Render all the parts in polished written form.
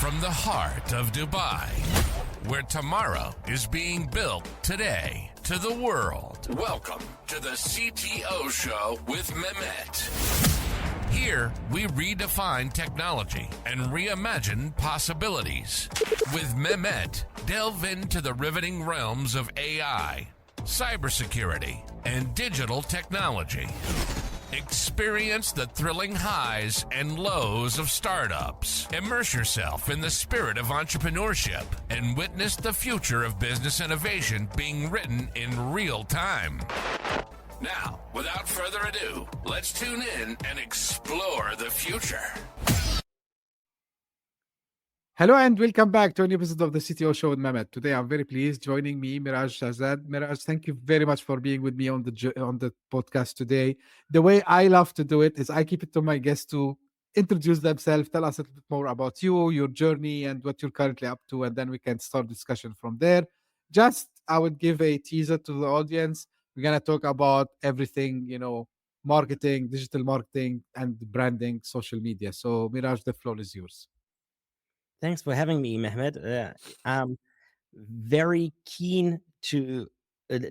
from the heart of Dubai, where tomorrow is being built today, to the world. Welcome to the CTO Show with Mehmet. Here, we redefine technology and reimagine possibilities. With Mehmet, delve into the riveting realms of AI, cybersecurity, and digital technology. Experience the thrilling highs and lows of startups. Immerse yourself in the spirit of entrepreneurship and witness the future of business innovation being written in real time. Now, without further ado, let's tune in and explore the future. Hello and welcome back to a new episode of the CTO Show with Mehmet. Today I'm very pleased joining me, Merag Shahzad. Merag, thank you very much for being with me on the podcast today. The way I love to do it is I keep it to my guests to introduce themselves, tell us a little bit more about you, your journey, and what you're currently up to, and then we can start discussion from there. I would give a teaser to the audience. We're gonna talk about everything, marketing, digital marketing, and branding, social media. So, Miraj, the floor is yours. Thanks for having me, Mehmet. I'm very keen to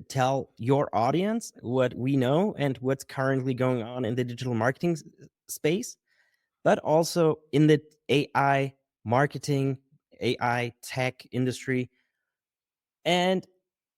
tell your audience what we know and what's currently going on in the digital marketing space, but also in the AI marketing, AI tech industry. And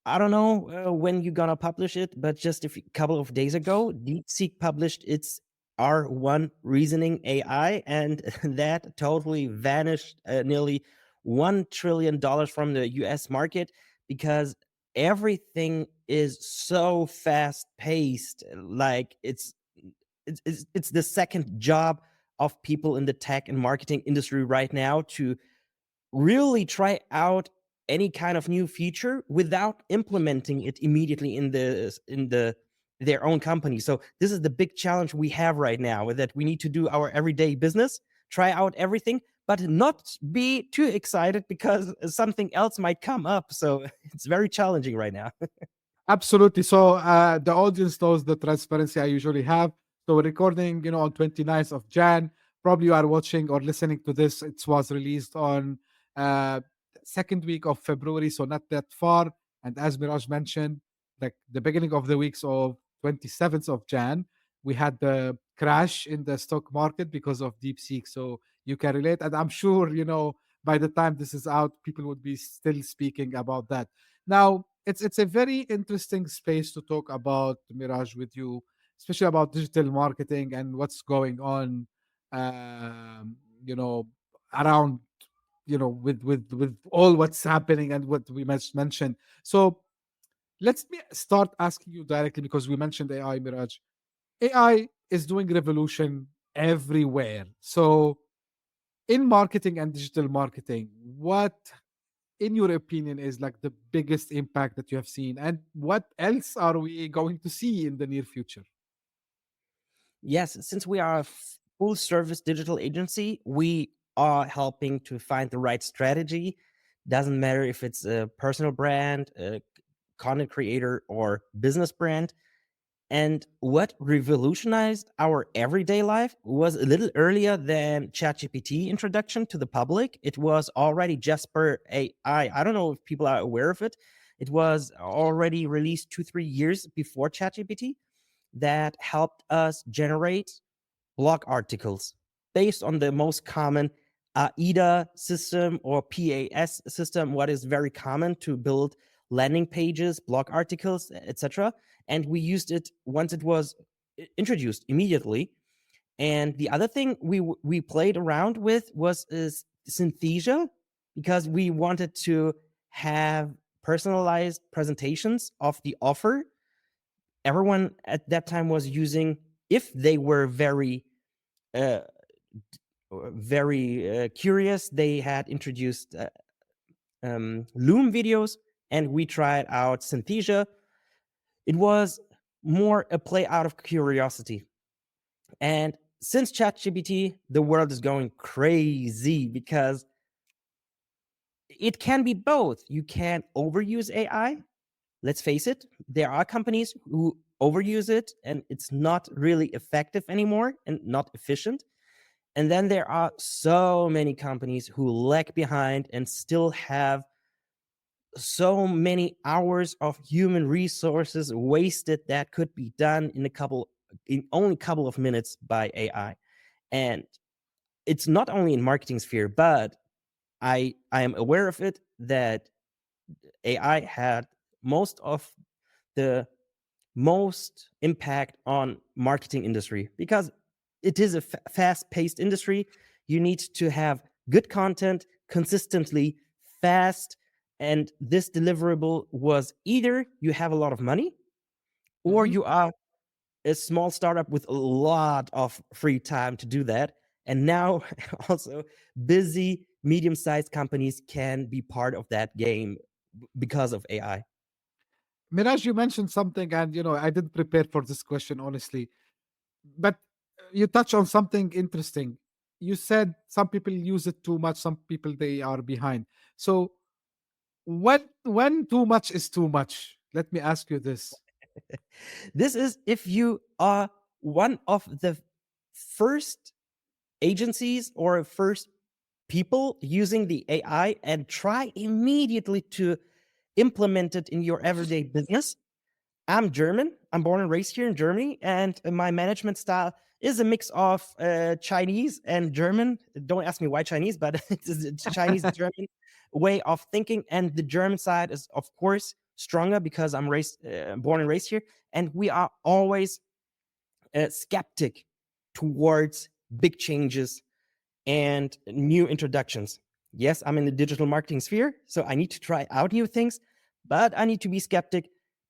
I don't know when you're gonna publish it, but just a couple of days ago, DeepSeek published its R1 reasoning AI, and that totally vanished nearly $1 trillion from the US market because everything is so fast paced. Like it's the second job of people in the tech and marketing industry right now to really try out any kind of new feature without implementing it immediately in their own company. So this is the big challenge we have right now, that we need to do our everyday business, try out everything, but not be too excited because something else might come up. So it's very challenging right now. Absolutely. So the audience knows the transparency I usually have. So we're recording, on 29th of Jan. Probably you are watching or listening to this. It was released on second week of February, so not that far. And as Miraj mentioned, like the beginning of the weeks of 27th of Jan, we had the crash in the stock market because of DeepSeek. So you can relate. And I'm sure, by the time this is out, people would be still speaking about that. Now, it's a very interesting space to talk about, Miraj, with you, especially about digital marketing and what's going on, around, with all what's happening and what we mentioned. So let's start asking you directly, because we mentioned AI, Miraj. AI is doing revolution everywhere. So in marketing and digital marketing, what, in your opinion, is like the biggest impact that you have seen, and what else are we going to see in the near future? Yes, since we are a full service digital agency, we are helping to find the right strategy. Doesn't matter if it's a personal brand, a content creator, or business brand. And what revolutionized our everyday life was a little earlier than ChatGPT introduction to the public. It was already Jasper AI. I don't know if people are aware of it. It was already released 2-3 years before ChatGPT, that helped us generate blog articles based on the most common AIDA system or PAS system, what is very common to build landing pages, blog articles, etc. And we used it once it was introduced immediately. And the other thing we played around with was Synthesia, because we wanted to have personalized presentations of the offer. Everyone at that time was using, if they were very curious, they had introduced Loom videos, and we tried out Synthesia. It was more a play out of curiosity. And since ChatGPT, the world is going crazy because it can be both. You can overuse AI. Let's face it, there are companies who overuse it and it's not really effective anymore and not efficient. And then there are so many companies who lag behind and still have so many hours of human resources wasted that could be done in only a couple of minutes by AI. And it's not only in marketing sphere, but I am aware of it that AI had most of the most impact on marketing industry because it is a fast-paced industry. You need to have good content consistently, fast, and this deliverable was either you have a lot of money or Mhm. you are a small startup with a lot of free time to do that. And now also busy medium-sized companies can be part of that game because of AI. Miraj, you mentioned something, and I didn't prepare for this question honestly, but you touch on something interesting. You said some people use it too much, some people they are behind. So when too much is too much? Let me ask you this. This is if you are one of the first agencies or first people using the AI and try immediately to implement it in your everyday business. I'm German. I'm born and raised here in Germany, and my management style is a mix of Chinese and German. Don't ask me why Chinese, but it's a Chinese German way of thinking. And the German side is, of course, stronger because I'm born and raised here, and we are always skeptic towards big changes and new introductions. Yes, I'm in the digital marketing sphere, so I need to try out new things, but I need to be skeptic.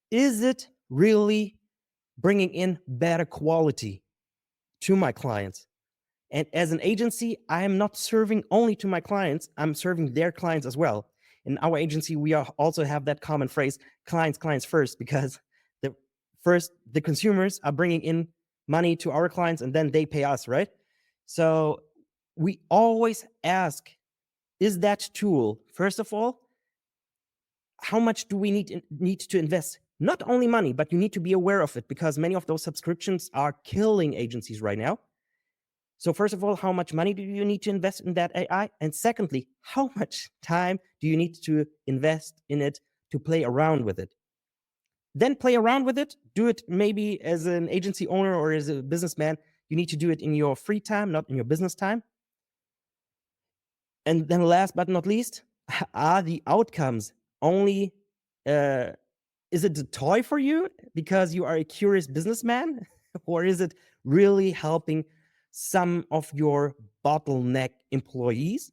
Is it really bringing in better quality to my clients? And as an agency, I am not serving only to my clients, I'm serving their clients as well. In our agency, we also have that common phrase, clients first, because the consumers are bringing in money to our clients and then they pay us, right? So we always ask, is that tool, first of all, how much do we need to invest? Not only money, but you need to be aware of it because many of those subscriptions are killing agencies right now. So first of all, how much money do you need to invest in that AI? And secondly, how much time do you need to invest in it to play around with it? Then play around with it. Do it maybe as an agency owner or as a businessman. You need to do it in your free time, not in your business time. And then last but not least, are the outcomes only is it a toy for you because you are a curious businessman? Or is it really helping some of your bottleneck employees?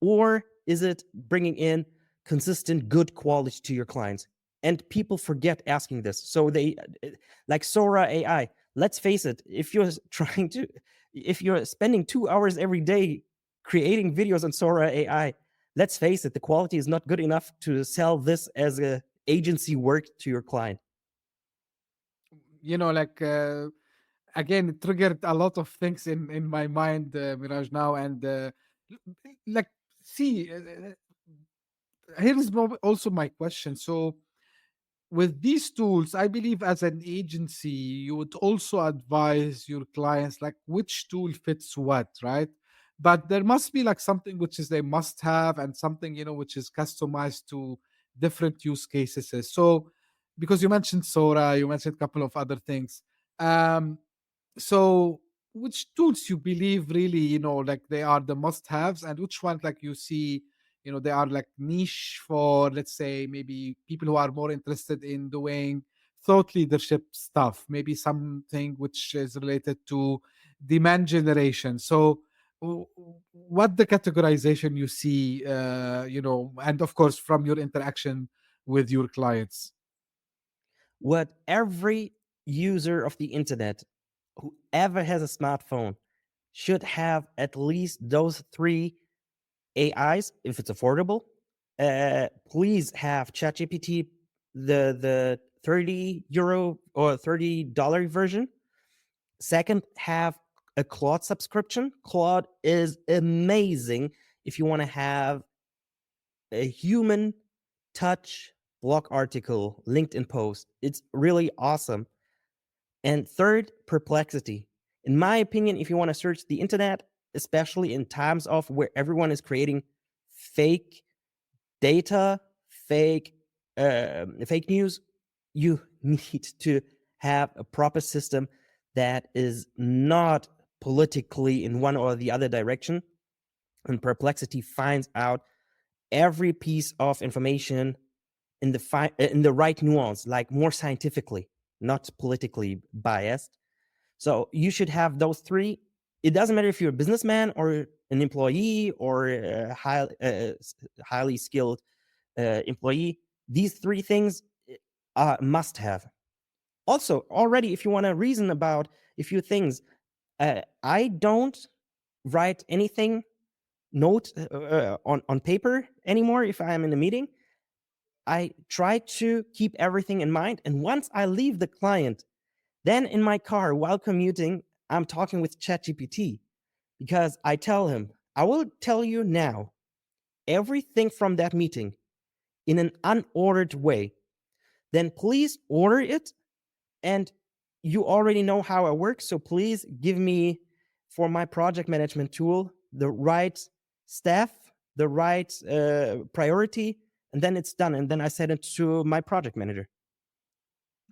Or is it bringing in consistent good quality to your clients? And people forget asking this. So they, like Sora AI, let's face it, if you're spending 2 hours every day creating videos on Sora AI, let's face it, the quality is not good enough to sell this as a agency work to your client. Like again, it triggered a lot of things in my mind, Miraj, now. And like, see, here's also my question. So with these tools, I believe as an agency, you would also advise your clients like which tool fits what, right? But there must be like something which is a must have and something, which is customized to different use cases. So because you mentioned Sora, you mentioned a couple of other things. Um, so which tools you believe really, like they are the must haves, and which ones like you see, they are like niche for, let's say, maybe people who are more interested in doing thought leadership stuff, maybe something which is related to demand generation. So what the categorization you see, and of course from your interaction with your clients. What every user of the internet, whoever has a smartphone, should have at least those three AIs if it's affordable. Please have ChatGPT, the €30 or $30 version. Second, have a Claude subscription. Claude is amazing if you want to have a human touch blog article, LinkedIn post. It's really awesome. And third, Perplexity. In my opinion, if you want to search the internet, especially in times of where everyone is creating fake data, fake news, you need to have a proper system that is not politically in one or the other direction. And Perplexity finds out every piece of information in the right nuance, like more scientifically, not politically biased. So you should have those three. It doesn't matter if you're a businessman or an employee or a highly skilled employee. These three things are must have. Also, already, if you want to reason about a few things, I don't write anything note on paper anymore if I am in a meeting. I try to keep everything in mind. And once I leave the client, then in my car while commuting, I'm talking with ChatGPT because I tell him, I will tell you now everything from that meeting in an unordered way. Then please order it. And you already know how I work. So please give me, for my project management tool, the right staff, the right priority, and then it's done. And then I send it to my project manager.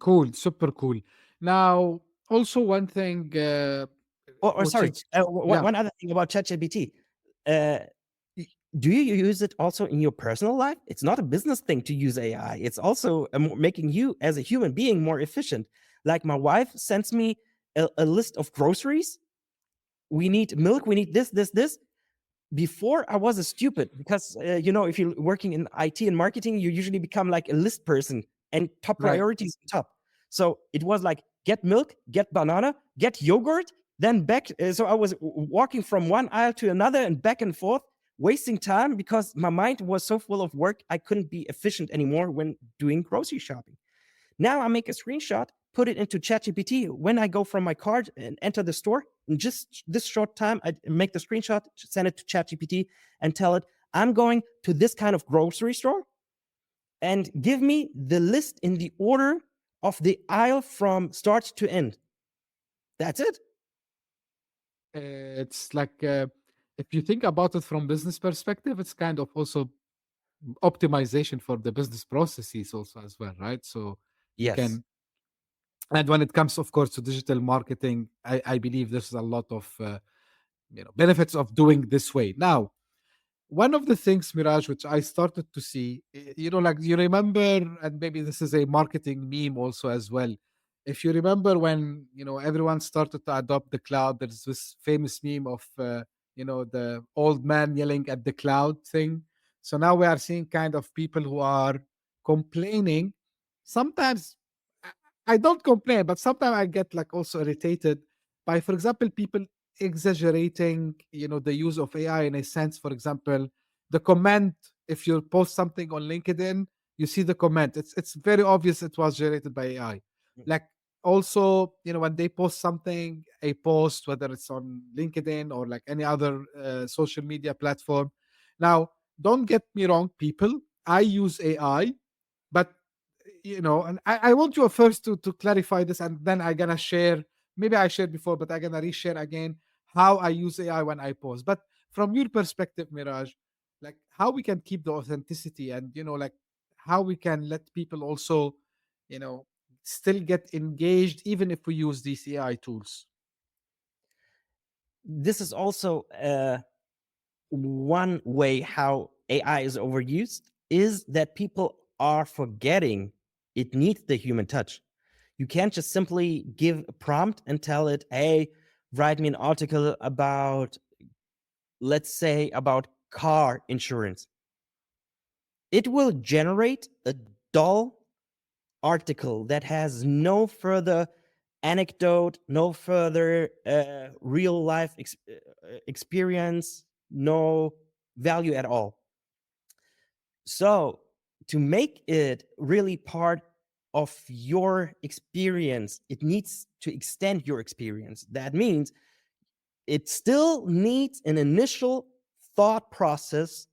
Cool, super cool. Now, also one thing, Or which sorry, is yeah, one other thing about ChatGPT. Uh, do you use it also in your personal life? It's not a business thing to use AI. It's also making you as a human being more efficient. Like my wife sends me a list of groceries. We need milk. We need this. Before I was a stupid because if you're working in IT and marketing, you usually become like a list person and top right. priorities top. So it was like get milk, get banana, get yogurt, then back. So I was walking from one aisle to another and back and forth, wasting time because my mind was so full of work I couldn't be efficient anymore when doing grocery shopping. Now I make a screenshot, put it into ChatGPT. When I go from my card and enter the store, in just this short time, I make the screenshot, send it to ChatGPT, and tell it, I'm going to this kind of grocery store and give me the list in the order of the aisle from start to end. That's it. It's like if you think about it from business perspective, it's kind of also optimization for the business processes also as well, right? So you Yes. can, and when it comes, of course, to digital marketing, I believe there's a lot of benefits of doing this way. Now, one of the things, Mirage, which I started to see, like you remember, and maybe this is a marketing meme also as well. If you remember when everyone started to adopt the cloud, there's this famous meme of the old man yelling at the cloud thing. So now we are seeing kind of people who are complaining. Sometimes I I don't complain, but sometimes I get like also irritated by, for example, people exaggerating the use of AI in a sense. For example, the comment, if you post something on LinkedIn, you see the comment, it's very obvious it was generated by AI. Like, also when they post something, a post, whether it's on LinkedIn or like any other social media platform. Now, don't get me wrong, people, I use AI, but and I want you first to clarify this, and then I'm gonna share. Maybe I shared before, but I'm gonna reshare again how I use AI when I post. But from your perspective, Mirage, like how we can keep the authenticity, and like how we can let people also, you know, still get engaged even if we use these AI tools. This is also one way how AI is overused is that people are forgetting it needs the human touch. You can't just simply give a prompt and tell it, hey, write me an article about, let's say, about car insurance. It will generate a dull article that has no further anecdote, no further real life experience, no value at all. So, to make it really part of your experience, it needs to extend your experience. That means it still needs an initial thought process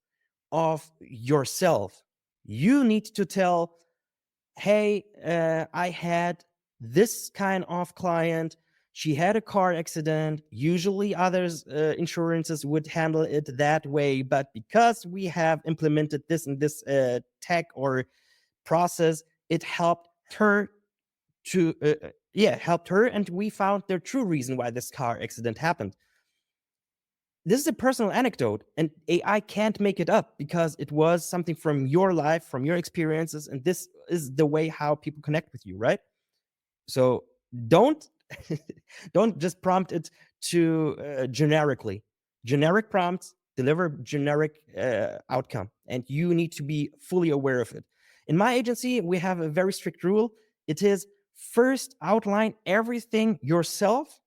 of yourself. You need to tell, hey, I had this kind of client. she had a car accident. Usually others insurances would handle it that way, but because we have implemented this and this tech or process, it helped her to helped her, and we found the true reason why this car accident happened. This is a personal anecdote, and AI can't make it up because it was something from your life, from your experiences, and this is the way how people connect with you, right? So don't don't just prompt it to generically. Generic prompts deliver generic outcome, and you need to be fully aware of it. In my agency, we have a very strict rule. It is first outline everything yourself.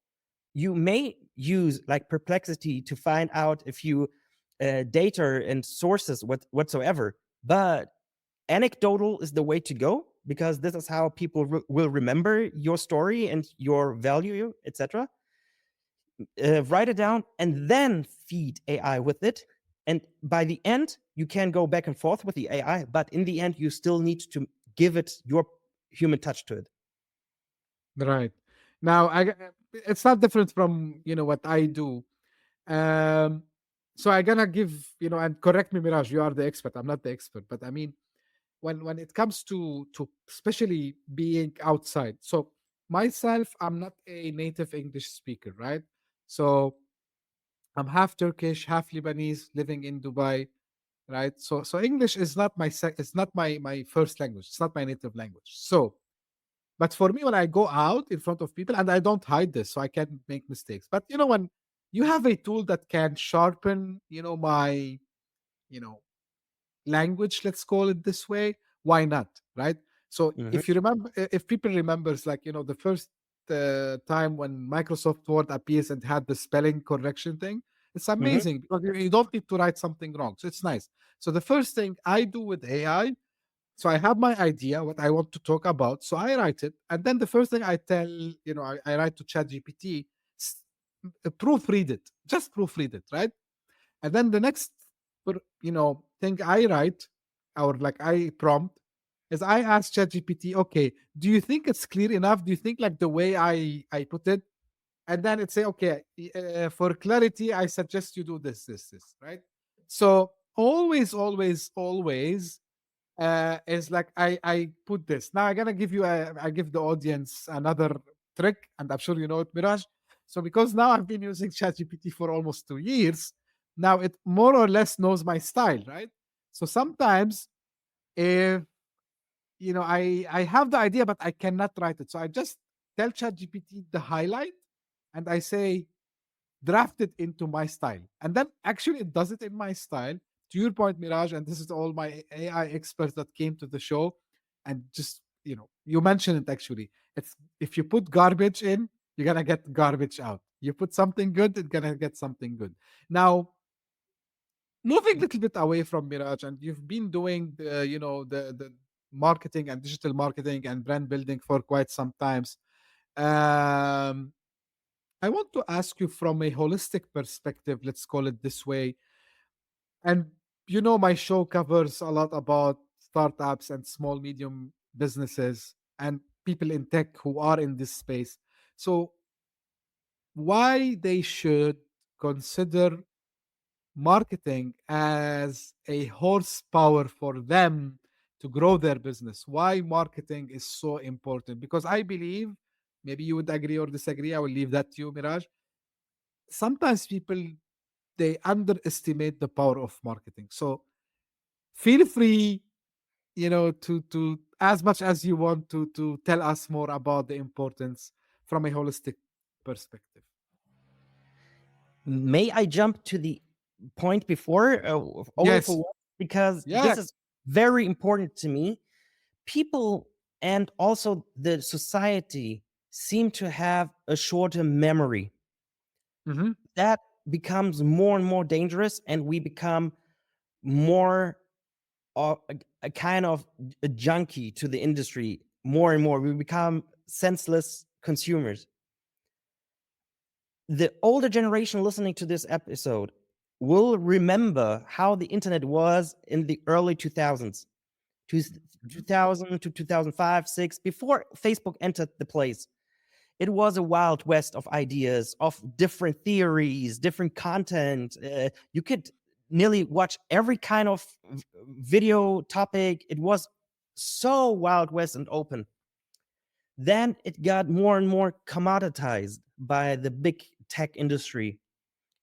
You may use like Perplexity to find out if you data and sources whatsoever, but anecdotal is the way to go because this is how people will remember your story and your value, etc. Write it down and then feed AI with it. And by the end, you can go back and forth with the AI, but in the end, you still need to give it your human touch to it. Right. Now, it's not different from what I do. Um, so I'm gonna give and correct me, Mirage. You are the expert. I'm not the expert, but I mean, when it comes to especially being outside. So myself, I'm not a native English speaker, right? So I'm half Turkish, half Lebanese, living in Dubai, right? So English is not it's not my first language. It's not my native language. So but for me, when I go out in front of people, and I don't hide this, so I can make mistakes. But when you have a tool that can sharpen, my, you know, language, let's call it this way, why not, right? So Mhm, if you remember, if people remembers, like the first time when Microsoft Word appears and had the spelling correction thing, it's mhm, amazing because you don't need to write something wrong. So it's nice. So the first thing I do with AI, so I have my idea, what I want to talk about. So I write it. And then the first thing I tell, I write to ChatGPT, proofread it, just proofread it, right? And then the next, thing I write or like I prompt is I ask ChatGPT, okay, do you think it's clear enough? Do you think like the way I put it? And then it say, okay, for clarity, I suggest you do this, right? So always is like I put this. Now I'm gonna give you I give the audience another trick, and I'm sure you know it, Mirage. So because now I've been using ChatGPT for almost 2 years, now it more or less knows my style, right? So sometimes if I have the idea but I cannot write it, so I just tell ChatGPT the highlight, and I say draft it into my style. And then actually it does it in my style. To your point, Mirage, and this is all my AI experts that came to the show. And just, you mentioned it actually. It's if you put garbage in, you're gonna get garbage out. You put something good, it's gonna get something good. Now, moving a little bit away from Mirage, and you've been doing the marketing and digital marketing and brand building for quite some times. Um, I want to ask you from a holistic perspective, let's call it this way. And my show covers a lot about startups and small, medium businesses and people in tech who are in this space. So, why they should consider marketing as a horsepower for them to grow their business? Why marketing is so important? Because I believe, maybe you would agree or disagree. I will leave that to you, Mirage. Sometimes people they underestimate the power of marketing. So feel free, to as much as you want to tell us more about the importance from a holistic perspective. May I jump to the point before, only for Yes. once, because Yeah. this is very important to me. People and also the society seem to have a shorter memory. Hmm. That becomes more and more dangerous, and we become more a kind of a junkie to the industry. More and more, we become senseless consumers. The older generation listening to this episode will remember how the internet was in the early 2000s, 2000 to 2005, 6, before Facebook entered the place. it was a wild west of ideas, of different theories, different content. You could nearly watch every kind of video topic. It was so wild west and open. Then it got more and more commoditized by the big tech industry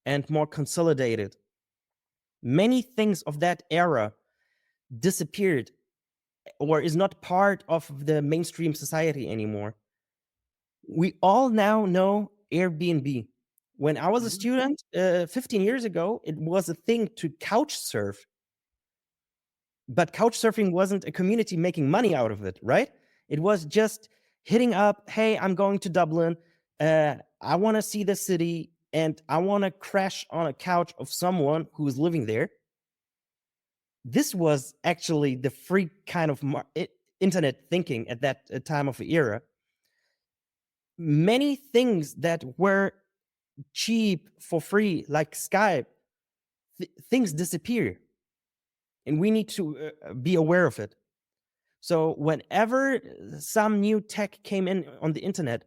and more consolidated. Many things of that era disappeared or is not part of the mainstream society anymore. We all now know Airbnb. When I was a student 15 years ago, it was a thing to couch surf. But couch surfing wasn't a community making money out of it, right? It was just hitting up, hey, I'm going to Dublin. I want to see the city and I want to crash on a couch of someone who is living there. This was actually the free kind of internet thinking at that time of the era. Many things that were cheap for free, like Skype, things disappear. And we need to be aware of it. So whenever some new tech came in on the internet,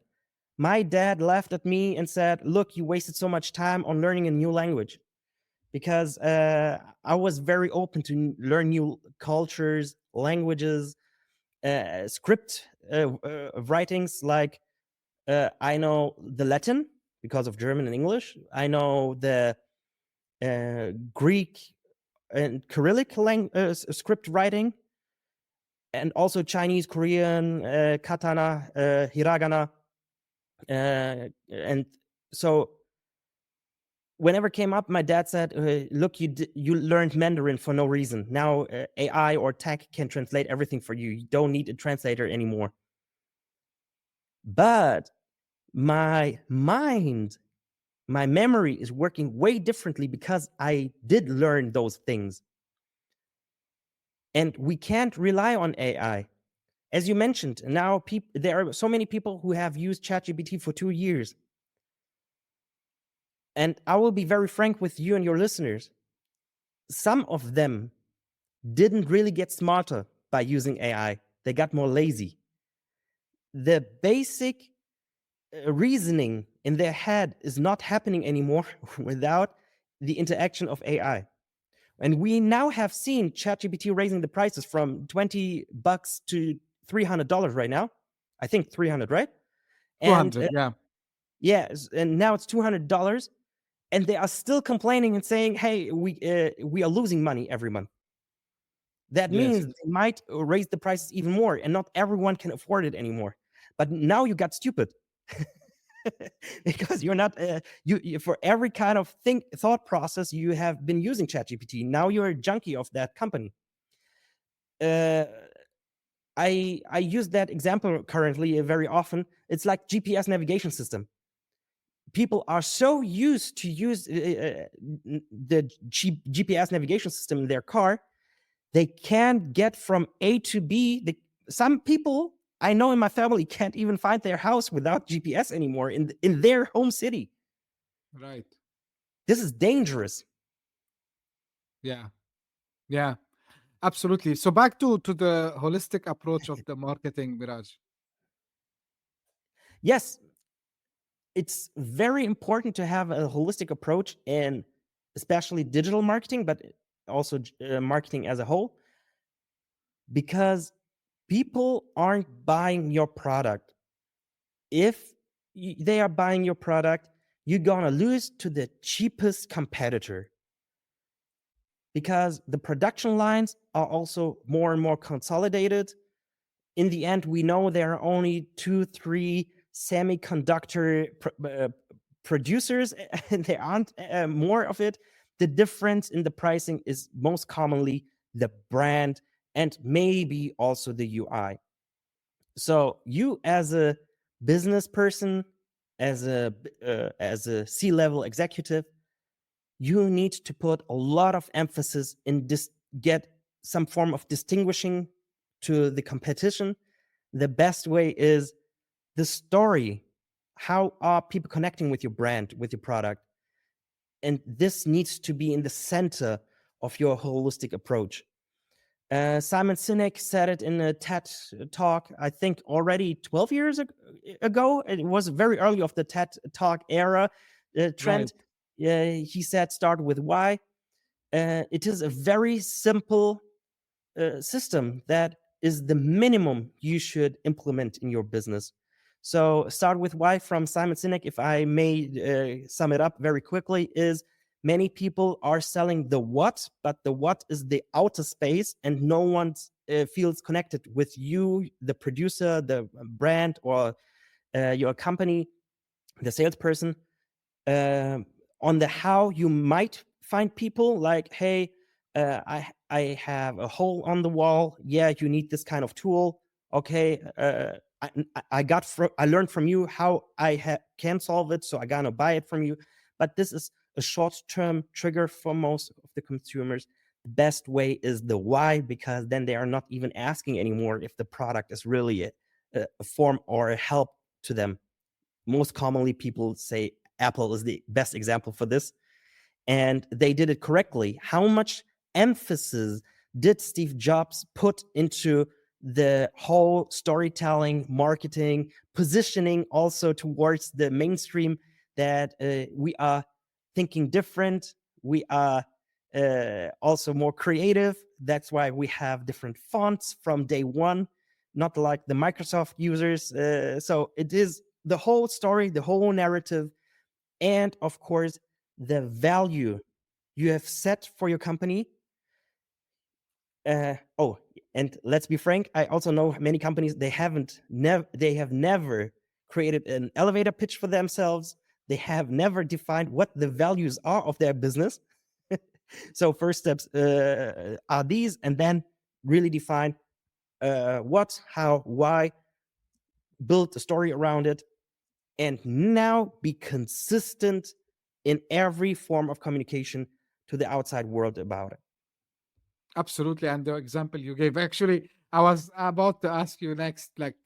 my dad laughed at me and said, look, you wasted so much time on learning a new language. Because I was very open to learn new cultures, languages, script writings. Like I know the Latin because of German and English. I know the Greek and Cyrillic script writing, and also Chinese, Korean, katana, hiragana. And so whenever it came up, my dad said, look, you learned Mandarin for no reason. Now AI or tech can translate everything for you. You don't need a translator anymore. But my mind, my memory is working way differently because I did learn those things. And we can't rely on AI. As you mentioned, now there are so many people who have used ChatGPT for 2 years. And I will be very frank with you and your listeners. Some of them didn't really get smarter by using AI. They got more lazy. The basic reasoning in their head is not happening anymore without the interaction of AI. And we now have seen ChatGPT raising the prices from $20 to $300 right now. I think 300, right? 200, yeah. Yeah, and now it's $200, and they are still complaining and saying, "Hey, we are losing money every month." That means they might raise the prices even more, and not everyone can afford it anymore. But now you got stupid because you're not you for every kind of thought process you have been using ChatGPT. Now you're a junkie of that company. I use that example currently very often. It's like GPS navigation system. People are so used to use the GPS navigation system in their car, they can't get from A to B. Some people I know in my family can't even find their house without GPS anymore in their home city. Right. This is dangerous. Yeah. Yeah. Absolutely. So back to the holistic approach of the marketing, Miraj. Yes, it's very important to have a holistic approach in especially digital marketing, but also marketing as a whole, because people aren't buying your product. If they are buying your product, you're gonna lose to the cheapest competitor, because the production lines are also more and more consolidated. In the end, we know there are only 2-3 semiconductor producers, and there aren't more of it. The difference in the pricing is most commonly the brand and maybe also the UI. So you, as a business person, as a C-level executive, you need to put a lot of emphasis in get some form of distinguishing to the competition. The best way is the story. How are people connecting with your brand, with your product? And this needs to be in the center of your holistic approach. Simon Sinek said it in a TED talk, I think already 12 years ago. It was very early of the TED talk era trend. He said, start with why. It is a very simple system that is the minimum you should implement in your business. So start with why from Simon Sinek, if I may sum it up very quickly, is many people are selling the what, but the what is the outer space and no one feels connected with you, the producer, the brand, or your company, the salesperson. On the how, you might find people like, hey, I have a hole on the wall. Yeah, you need this kind of tool. Okay, I learned from you how I can solve it, so I gonna buy it from you. But this is a short-term trigger for most of the consumers. The best way is the why, because then they are not even asking anymore if the product is really a form or a help to them. Most commonly, people say Apple is the best example for this, and they did it correctly. How much emphasis did Steve Jobs put into the whole storytelling, marketing, positioning also towards the mainstream, that we are thinking different, we are also more creative. That's why we have different fonts from day one, not like the Microsoft users. So it is the whole story, the whole narrative, and of course, the value you have set for your company. Oh, and let's be frank, I also know many companies, they have never created an elevator pitch for themselves. They have never defined what the values are of their business. So first steps are these, and then really define what, how, why, build a story around it, and now be consistent in every form of communication to the outside world about it. Absolutely. And the example you gave, actually, I was about to ask you next, like,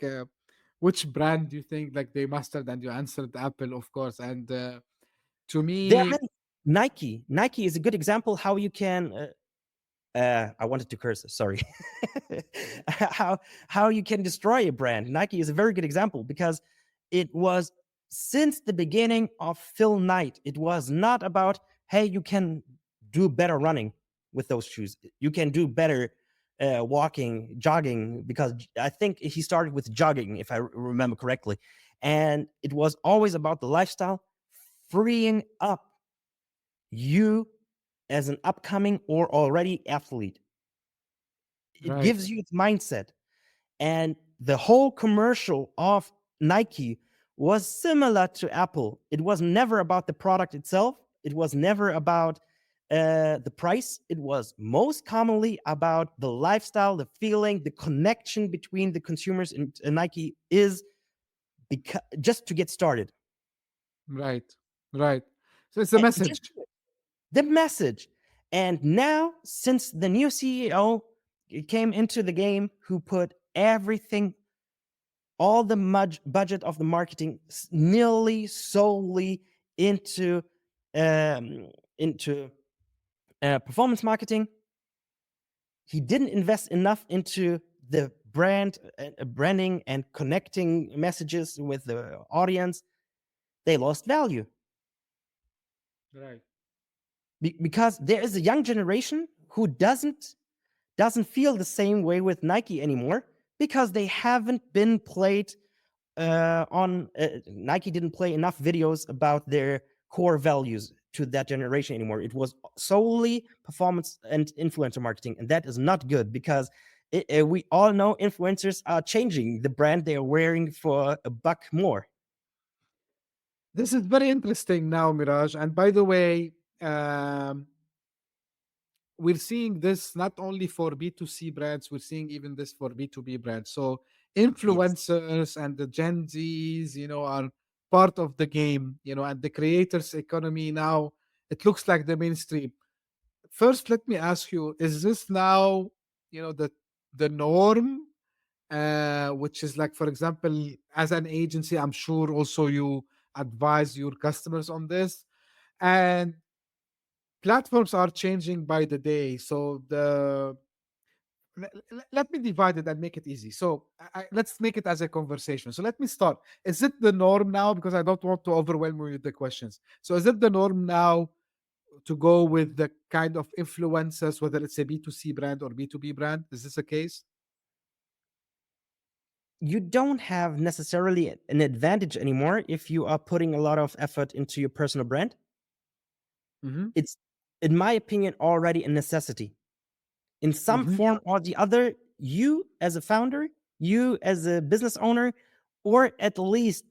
which brand do you think like they mastered? And you answered Apple, of course. And to There are me, many. Nike is a good example how you can. I wanted to curse. Sorry. how you can destroy a brand. Nike is a very good example because it was since the beginning of Phil Knight. It was not about, hey, you can do better running with those shoes. You can do better walking, jogging, because I think he started with jogging, if I remember correctly. And it was always about the lifestyle, freeing up you as an upcoming or already athlete. It right, gives you the mindset. And the whole commercial of Nike was similar to Apple. It was never about the product itself. It was never about the price. It was most commonly about the lifestyle, the feeling, the connection between the consumers and Nike is just to get started. right, right. So it's a Just message. the message. And now, since the new CEO came into the game, who put everything, all the budget of the marketing nearly solely into into performance marketing, he didn't invest enough into the branding and connecting messages with the audience. They lost value. Right. Because there is a young generation who doesn't feel the same way with Nike anymore, because they haven't been played on Nike didn't play enough videos about their core values to that generation anymore. It was solely performance and influencer marketing, and that is not good, because we all know influencers are changing the brand they are wearing for a buck more. This is very interesting now, Miraj. And by the way, um, we're seeing this not only for B2C brands, we're seeing even this for B2B brands. So Yes. influencers and the Gen Zs, are part of the game, and the creators economy now, it looks like the mainstream. First, let me ask you, is this now, the norm? Which is like, for example, as an agency, I'm sure also you advise your customers on this. And platforms are changing by the day. So let me divide it and make it easy. So let's make it as a conversation. So let me start. Is it the norm now? Because I don't want to overwhelm you with the questions. So is it the norm now to go with the kind of influencers, whether it's a B2C brand or B2B brand? Is this a case? You don't have necessarily an advantage anymore if you are putting a lot of effort into your personal brand. Mm-hmm. It's, in my opinion, already a necessity. In some Mm-hmm. form or the other, you as a founder, you as a business owner, or at least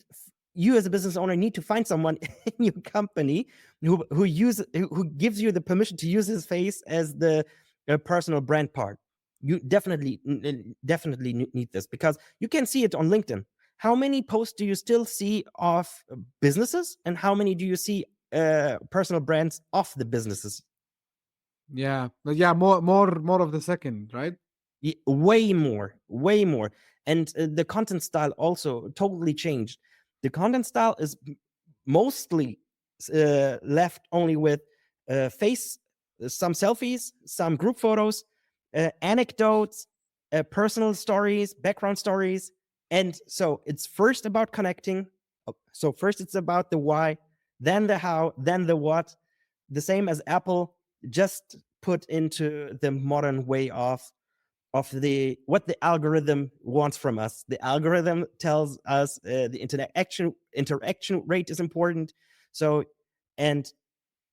you as a business owner need to find someone in your company who gives you the permission to use his face as the personal brand part. You definitely need this, because you can see it on LinkedIn. How many posts do you still see of businesses, and how many do you see personal brands of the businesses? Yeah. But yeah, more of the second, right? Way more, way more. And the content style also totally changed. The content style is mostly left only with face, some selfies, some group photos, anecdotes, personal stories, background stories. And so it's first about connecting. So first it's about the why, then the how, then the what. The same as Apple, just put into the modern way of the what the algorithm wants from us. The algorithm tells us the interaction rate is important. So, and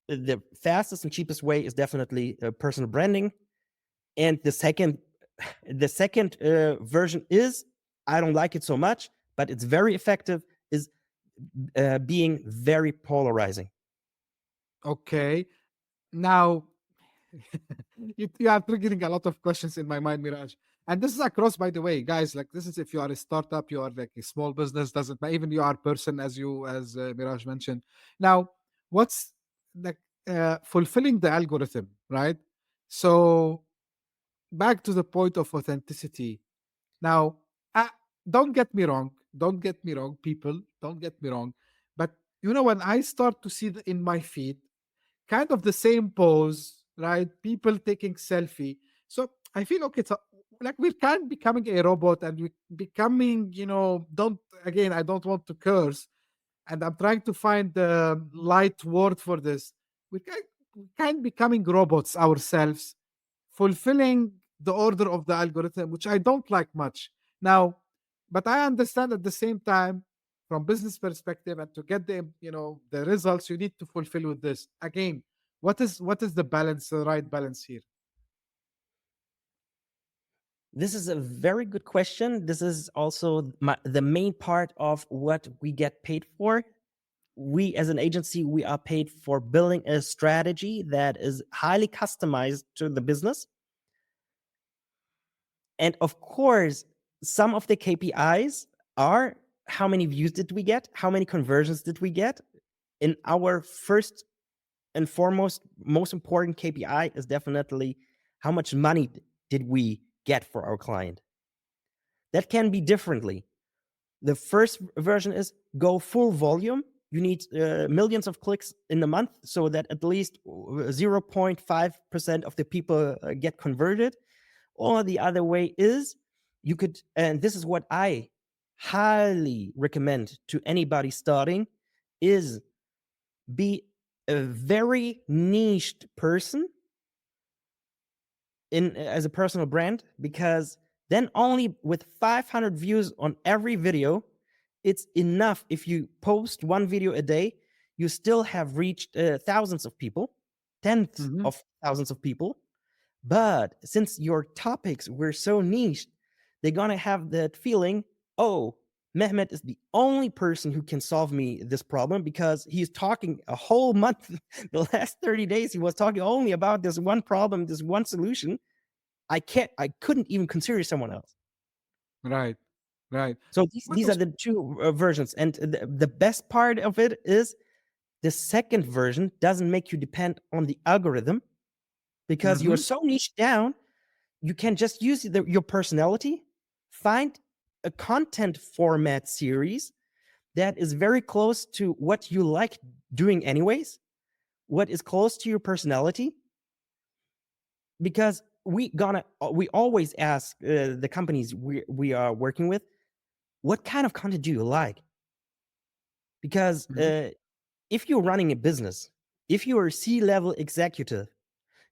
the fastest and cheapest way is definitely personal branding. And the second version is, I don't like it so much, but it's very effective. Is being very polarizing. Okay. Now, you are triggering a lot of questions in my mind, Miraj. And this is across, by the way, guys. Like this is if you are a startup, you are like a small business, doesn't matter. Even you are a person, as Miraj mentioned. Now, what's like fulfilling the algorithm, right? So back to the point of authenticity. Now, uh, don't get me wrong. Don't get me wrong, people. Don't get me wrong. But when I start to see in my feed kind of the same pose, right? People taking selfie. So I feel okay. So like we're kind of becoming a robot, and we becoming, don't again. I don't want to curse, and I'm trying to find the light word for this. We kind becoming robots ourselves, fulfilling the order of the algorithm, which I don't like much now. But I understand at the same time, from business perspective, and to get the results, you need to fulfill with this. Again, what is the balance, the right balance here? This is a very good question. This is also the main part of what we get paid for. We as an agency, we are paid for building a strategy that is highly customized to the business. And of course, some of the KPIs are, how many views did we get? How many conversions did we get? In our first and foremost, most important KPI is definitely how much money did we get for our client. That can be differently. The first version is go full volume. You need millions of clicks in a month so that at least 0.5% of the people get converted. Or the other way is, you could, and this is what I highly recommend to anybody starting, is be a very niched person in as a personal brand, because then only with 500 views on every video, it's enough. If you post one video a day, you still have reached thousands of people, tens Hmm. of thousands of people. But since your topics were so niche, they're gonna have that feeling, oh, Mehmet is the only person who can solve me this problem, because he's talking a whole month, the last 30 days, he was talking only about this one problem, this one solution. I couldn't even consider someone else. Right, right. So But these are the two versions. And the best part of it is, the second version doesn't make you depend on the algorithm, because you're mm-hmm, so niche down. You can just use your personality, find a content format series that is very close to what you like doing anyways, what is close to your personality. Because we always ask the companies we are working with, what kind of content do you like? Because Mhm. if you're running a business, if you're a C-level executive,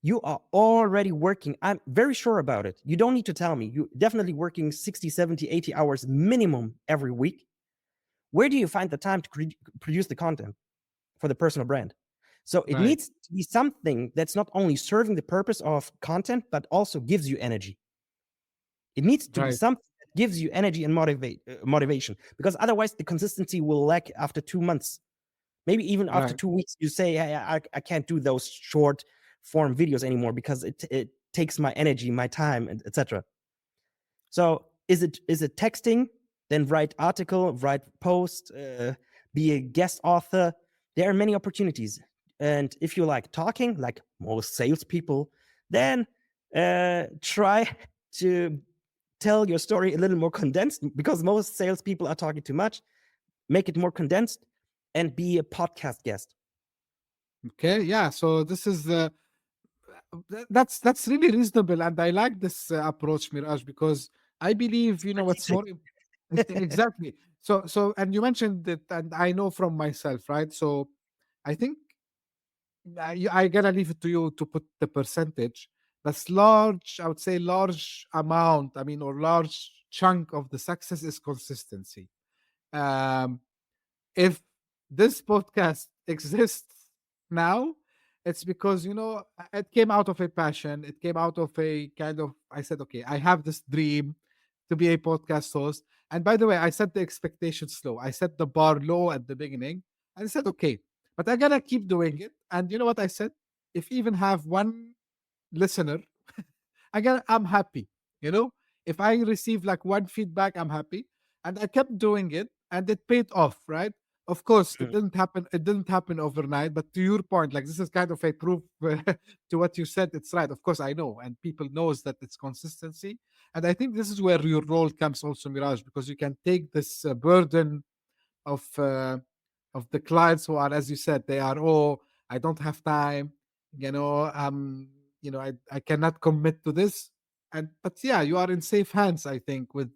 you are already working. I'm very sure about it. You don't need to tell me. You're definitely working 60, 70, 80 hours minimum every week. Where do you find the time to produce the content for the personal brand? So it Right, needs to be something that's not only serving the purpose of content, but also gives you energy. It needs to be right, something that gives you energy and motivation, because otherwise the consistency will lack after 2 months. Maybe even after right. 2 weeks, you say, hey, I can't do those short form videos anymore because it takes my energy, my time, and etc. So is it texting? Then write article, write post, be a guest author. There are many opportunities. And if you like talking, like most salespeople, then try to tell your story a little more condensed, because most salespeople are talking too much. Make it more condensed and be a podcast guest. Okay, yeah. So this is that's really reasonable, and I like this approach, Miraj, because I believe what's Strategic. more exactly. And you mentioned it, and I know from myself, right? So I think I gotta leave it to you to put the percentage. That's large. I would say large amount. I mean, or large chunk of the success is consistency. Um, if this podcast exists now, it's because it came out of a passion. It came out of a kind of, I said, okay, I have this dream to be a podcast host. And by the way, I set the expectations low. I set the bar low at the beginning. And I said, okay, but I gotta keep doing it. And you know what I said? If even have one listener, I'm happy. You know, if I receive like one feedback, I'm happy. And I kept doing it and it paid off, right? Of course, it Mm. didn't happen. It didn't happen overnight. But to your point, like this is kind of a proof to what you said. It's right. Of course, I know, and people knows that it's consistency. And I think this is where your role comes also, Mirage, because you can take this burden of uh, of the clients who are, as you said, they are, oh, I don't have time, I cannot commit to this. And but yeah, you are in safe hands, I think, with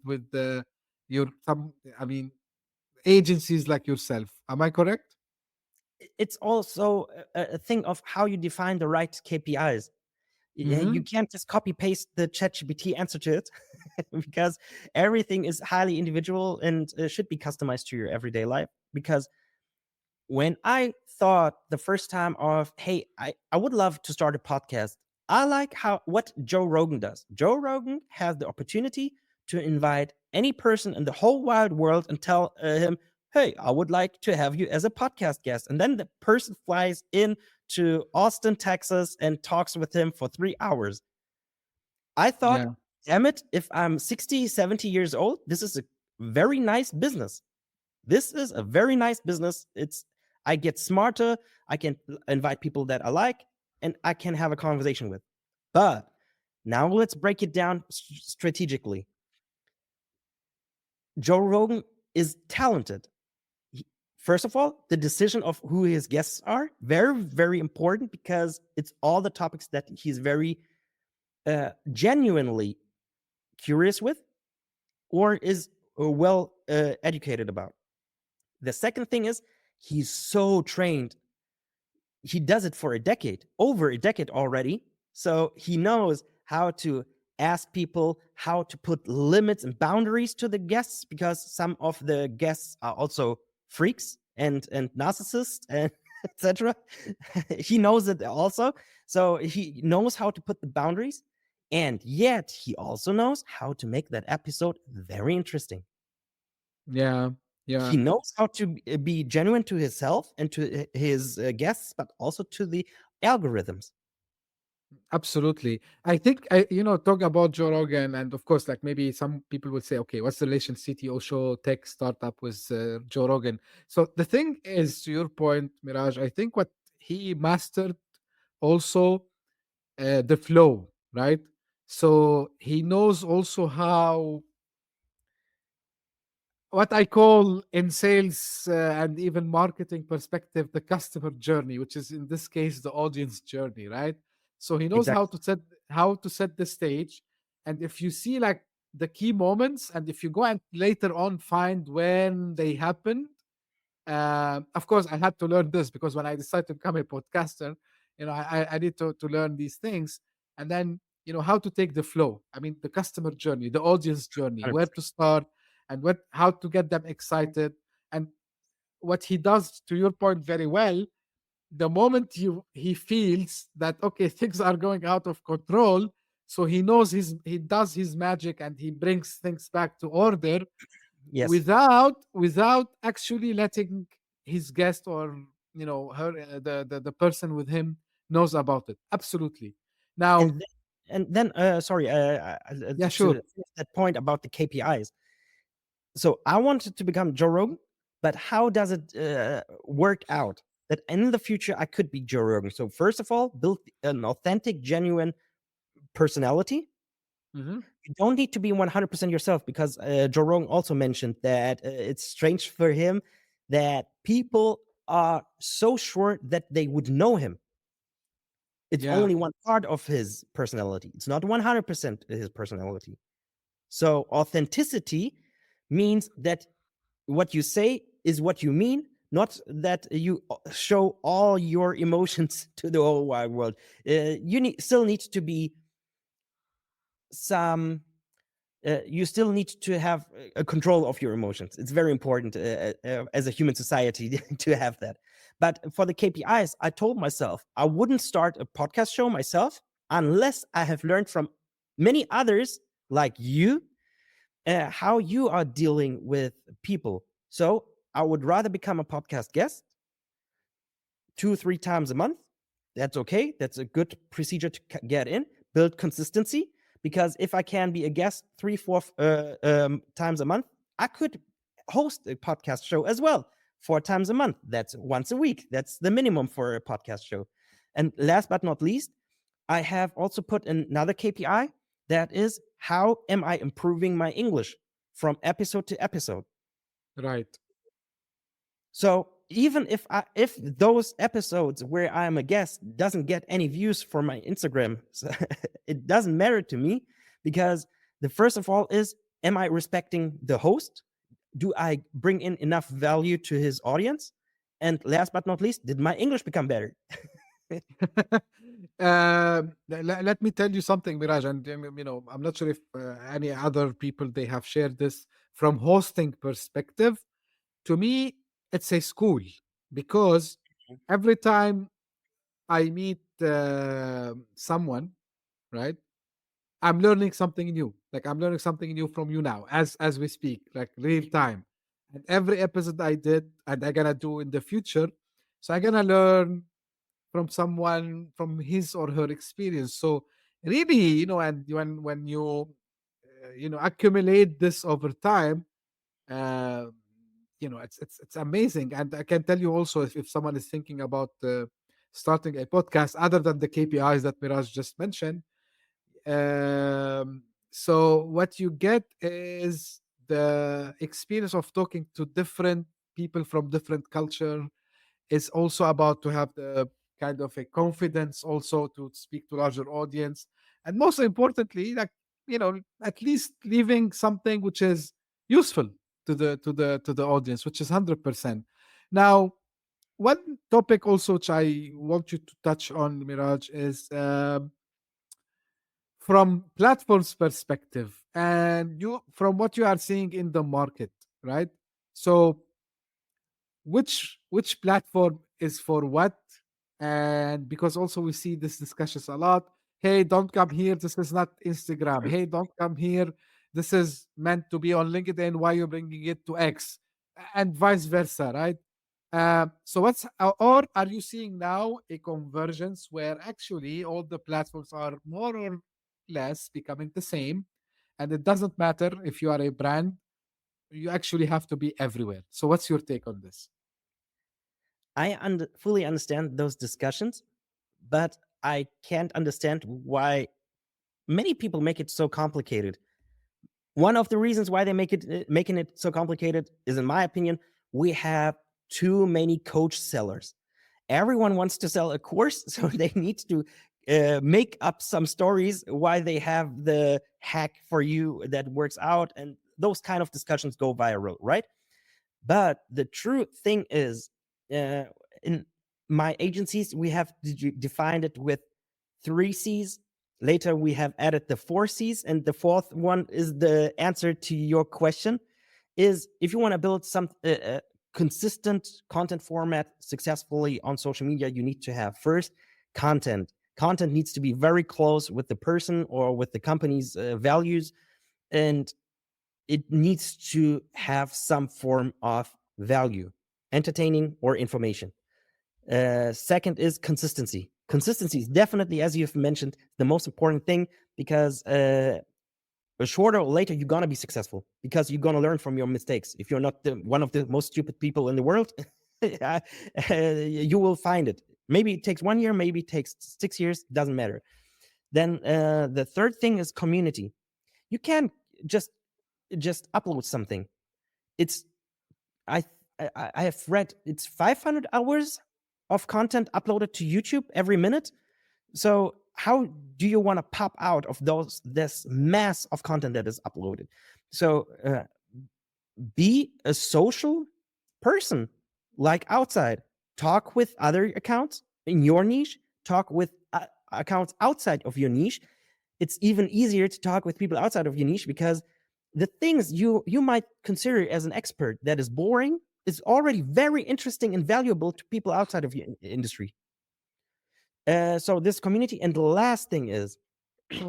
your some, I mean, agencies like yourself. Am I correct? It's also a thing of how you define the right KPIs. You Mm-hmm. can't just copy paste the ChatGPT answer to it, because everything is highly individual and should be customized to your everyday life. Because when I thought the first time of, hey, I would love to start a podcast, I like what Joe Rogan does. Joe Rogan has the opportunity to invite any person in the whole wide world and tell him, hey, I would like to have you as a podcast guest. And then the person flies in to Austin, Texas, and talks with him for 3 hours. I thought, Yeah, damn it, if I'm 60, 70 years old, this is a very nice business. This is a very nice business. I get smarter. I can invite people that I like, and I can have a conversation with. But now let's break it down strategically. Joe Rogan is talented. First of all, the decision of who his guests are, very, very important, because it's all the topics that he's very genuinely curious with, or is well educated about. The second thing is, he's so trained. He does it for a decade, over a decade already. So he knows how to ask people, how to put limits and boundaries to the guests, because some of the guests are also freaks and narcissists and etc. He knows it also. So he knows how to put the boundaries, and yet he also knows how to make that episode very interesting. yeah, yeah. He knows how to be genuine to himself and to his guests, but also to the algorithms. Absolutely. I think talk about Joe Rogan, and of course, like maybe some people would say, okay, what's the relation CTO show tech startup with Joe Rogan? So the thing is, to your point, Mirage, I think what he mastered also the flow, right? So he knows also how, what I call in sales and even marketing perspective, the customer journey, which is in this case the audience journey, right? So he knows how Exactly. to set how to set the stage. And if you see like the key moments, and if you go and later on find when they happened, of course, I had to learn this because when I decided to become a podcaster, I need to learn these things. And then, how to take the flow. I mean, the customer journey, the audience journey, where 100%. to start, and how to get them excited. And what he does, to your point, very well, the moment he feels that, okay, things are going out of control, so he knows he does his magic and he brings things back to order Yes. without actually letting his guest, or her, the person with him, knows about it. Absolutely. Now, And then sorry, yeah, to sure. finish that point about the KPIs. So I wanted to become Joe Rogan, but how does it work out that in the future I could be Joe Rogan? So first of all, build an authentic, genuine personality. Hmm. You don't need to be 100% yourself, because Joe Rogan also mentioned that it's strange for him that people are so sure that they would know him. It's Yeah. only one part of his personality. It's not 100% his personality. So authenticity means that what you say is what you mean, not that you show all your emotions to the whole wide world. Still need to be some. You still need to have a control of your emotions. It's very important as a human society to have that. But for the KPIs, I told myself I wouldn't start a podcast show myself unless I have learned from many others like you how you are dealing with people. So I would rather become a podcast guest 2 or 3 times a month. That's okay. That's a good procedure to get in, build consistency. Because if I can be a guest 3 or 4 times a month, I could host a podcast show as well 4 times a month. That's once a week. That's the minimum for a podcast show. And last but not least, I have also put another KPI, that is, how am I improving my English from episode to episode? Right. So even if those episodes where I am a guest doesn't get any views for my Instagram, so it doesn't matter to me, because the first of all is, am I respecting the host? Do I bring in enough value to his audience? And last but not least, did my English become better? Let me tell you something, Miraj, and I'm not sure if any other people they have shared this. From hosting perspective, to me, it's a school, because every time I meet someone, right, I'm learning something new. Like, I'm learning something new from you now, as we speak, like real time. And every episode I did, and I'm gonna do in the future, so I'm gonna learn from someone, from his or her experience. So really, and when you accumulate this over time, uh, it's amazing. And I can tell you also, if someone is thinking about starting a podcast, other than the KPIs that Miraj just mentioned, so what you get is the experience of talking to different people from different culture. Is also about to have the kind of a confidence also to speak to larger audience, and most importantly, like, at least leaving something which is useful to the audience, which is 100%. Now, one topic also which I want you to touch on, Miraj, is from platforms perspective, and you from what you are seeing in the market, right? So which platform is for what? And because also we see this discussions a lot. Hey, don't come here, this is not Instagram. Hey, don't come here, this is meant to be on LinkedIn, why you bringing it to X? And vice versa, right? So or are you seeing now a convergence where actually all the platforms are more or less becoming the same, and it doesn't matter if you are a brand, you actually have to be everywhere? So what's your take on this? I fully understand those discussions, but I can't understand why many people make it so complicated. One of the reasons why they making it so complicated is, in my opinion, we have too many coach sellers. Everyone wants to sell a course, so they need to make up some stories why they have the hack for you that works out, and those kind of discussions go viral, right? But the true thing is, in my agencies, we have defined it with 3 C's. Later, we have added the 4 C's, and the fourth one is the answer to your question. Is if you want to build some consistent content format successfully on social media, you need to have first content. Content needs to be very close with the person or with the company's values, and it needs to have some form of value, entertaining or information. Second is consistency. Consistency is definitely, as you've mentioned, the most important thing, because shorter or later you're gonna be successful, because you're gonna learn from your mistakes. If you're not one of the most stupid people in the world, you will find it. Maybe it takes 1 year, maybe it takes 6 years, doesn't matter. Then the third thing is community. You can't just upload something. It's I have read it's 500 hours of content uploaded to YouTube every minute. So how do you want to pop out of this mass of content that is uploaded? So be a social person, like outside. Talk with other accounts in your niche. Talk with accounts outside of your niche. It's even easier to talk with people outside of your niche, because the things you might consider as an expert that is boring is already very interesting and valuable to people outside of your industry. So this community. And the last thing is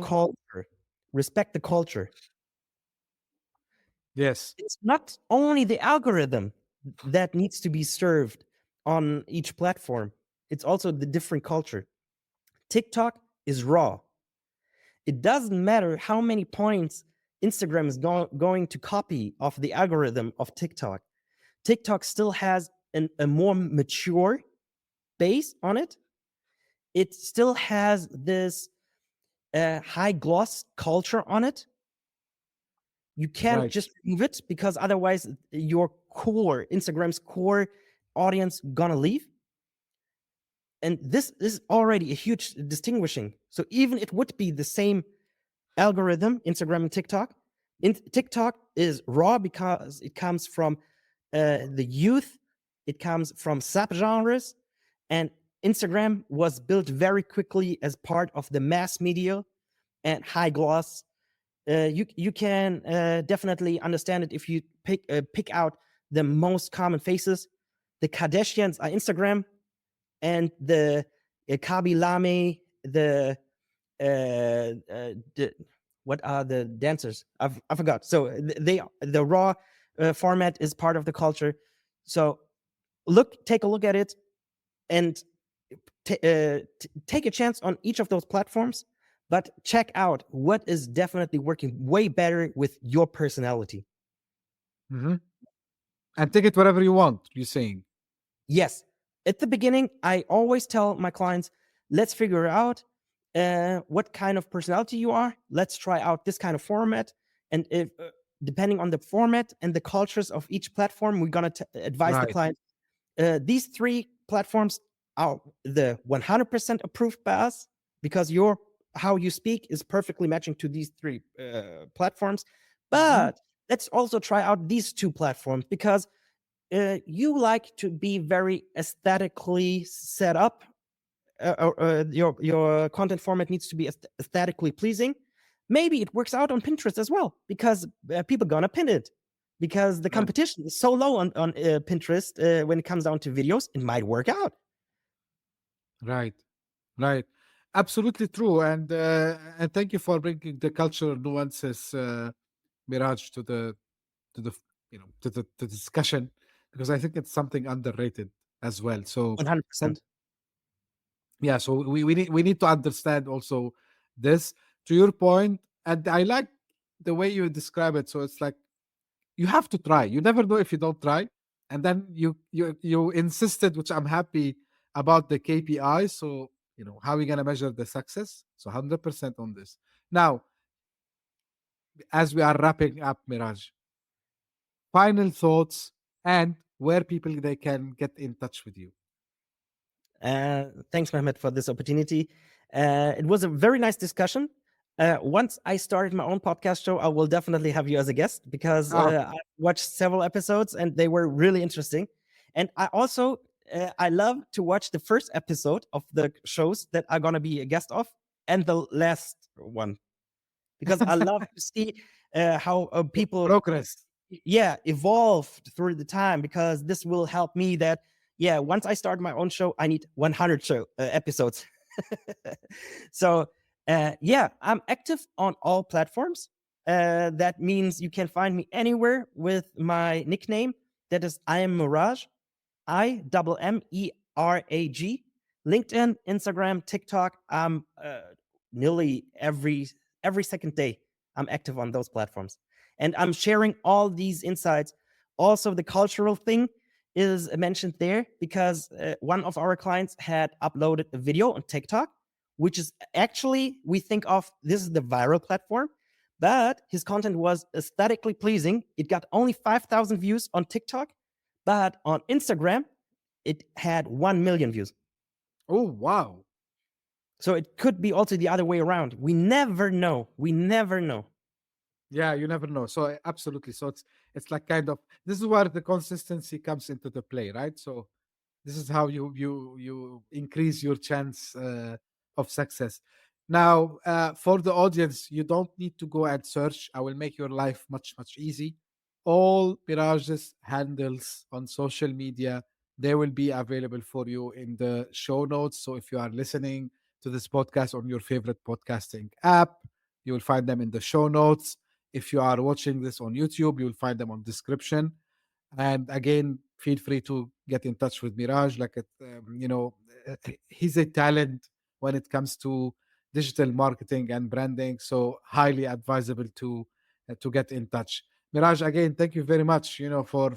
culture. Respect the culture. Yes. It's not only the algorithm that needs to be served on each platform, it's also the different culture. TikTok is raw. It doesn't matter how many points Instagram is going to copy off the algorithm of TikTok. TikTok still has a more mature base on it. It still has this high gloss culture on it. You can't just remove it, because otherwise your core, Instagram's core audience, gonna leave. And this is already a huge distinguishing. So even it would be the same algorithm, Instagram and TikTok. TikTok is raw because it comes from the youth, it comes from subgenres, and Instagram was built very quickly as part of the mass media and high gloss. You can definitely understand it if you pick out the most common faces. The Kardashians are Instagram, and the Kaby Lame, the what are the dancers? I forgot. So the raw format is part of the culture. So take a look at it, and take a chance on each of those platforms, but check out what is definitely working way better with your personality. Mm-hmm. And take it wherever you want, you're saying. Yes. At the beginning, I always tell my clients, let's figure out what kind of personality you are. Let's try out this kind of format. And if, depending on the format and the cultures of each platform, we're going to advise the client. These 3 platforms are the 100% approved by us, because how you speak is perfectly matching to these 3 platforms. But let's also try out these 2 platforms, because you like to be very aesthetically set up. Your content format needs to be aesthetically pleasing. Maybe it works out on Pinterest as well, because people gonna pin it, because the competition is so low on Pinterest when it comes down to videos. It might work out. Right. Absolutely true. And thank you for bringing the cultural nuances, Miraj, to the to the discussion, because I think it's something underrated as well. So 100%. Yeah, so we need to understand also this, to your point. And I like the way you describe it. So it's like, you have to try. You never know if you don't try. And then you insisted, which I'm happy about, the KPI. So how are we gonna measure the success? So 100% on this. Now, as we are wrapping up, Miraj, final thoughts, and where people they can get in touch with you. Thanks, Mehmet, for this opportunity. It was a very nice discussion. Once I started my own podcast show, I will definitely have you as a guest because Oh, I watched several episodes and they were really interesting. And I also I love to watch the first episode of the shows that I'm gonna be a guest of and the last one because I love to see how people progress. evolved through the time because this will help me that once I start my own show I need 100 episodes. So I'm active on all platforms. That means you can find me anywhere with my nickname, that is I am Merag, IMMERAG. LinkedIn, Instagram, TikTok. I'm nearly every second day I'm active on those platforms, and I'm sharing all these insights. Also, the cultural thing is mentioned there because one of our clients had uploaded a video on TikTok, which is actually, we think of this is the viral platform, but his content was aesthetically pleasing. It got only 5,000 views on TikTok, but on Instagram it had 1 million views. Oh, wow. So it could be also the other way around. We never know. Yeah, you never know. So absolutely. So it's like kind of, this is where the consistency comes into the play, right? So this is how you increase your chance of success. Now, for the audience, you don't need to go and search. I will make your life much easy. All Mirage's handles on social media, they will be available for you in the show notes. So if you are listening to this podcast on your favorite podcasting app, you will find them in the show notes. If you are watching this on YouTube, you'll find them on description. And again, feel free to get in touch with Mirage. Like, he's a talent when it comes to digital marketing and branding. So highly advisable to get in touch. Mirage, again, thank you very much. For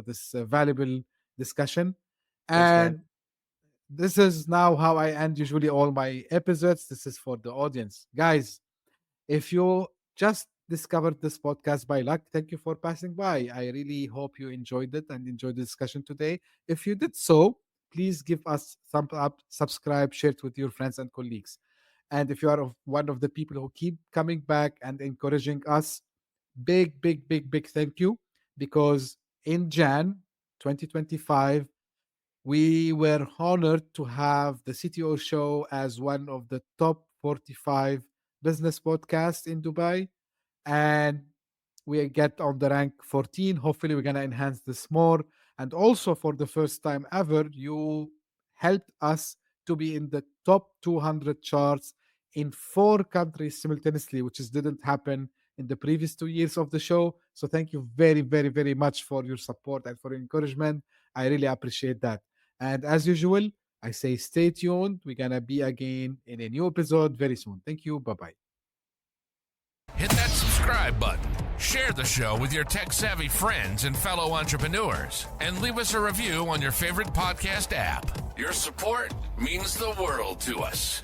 this valuable discussion. Thanks for having. And this is now how I end usually all my episodes. This is for the audience, guys. If you just discovered this podcast by luck, thank you for passing by. I really hope you enjoyed it and enjoyed the discussion today. If you did so, please give us thumb up, subscribe, share it with your friends and colleagues. And if you are one of the people who keep coming back and encouraging us, big thank you, because in Jan 2025, we were honored to have the CTO Show as one of the top 45 business podcasts in Dubai. And we get on the rank 14. Hopefully, we're going to enhance this more. And also, for the first time ever, you helped us to be in the top 200 charts in 4 countries simultaneously, which didn't happen in the previous 2 years of the show. So thank you very much for your support and for your encouragement. I really appreciate that. And as usual, I say stay tuned. We're going to be again in a new episode very soon. Thank you. Bye-bye. Hit that subscribe button, share the show with your tech-savvy friends and fellow entrepreneurs, and leave us a review on your favorite podcast app. Your support means the world to us.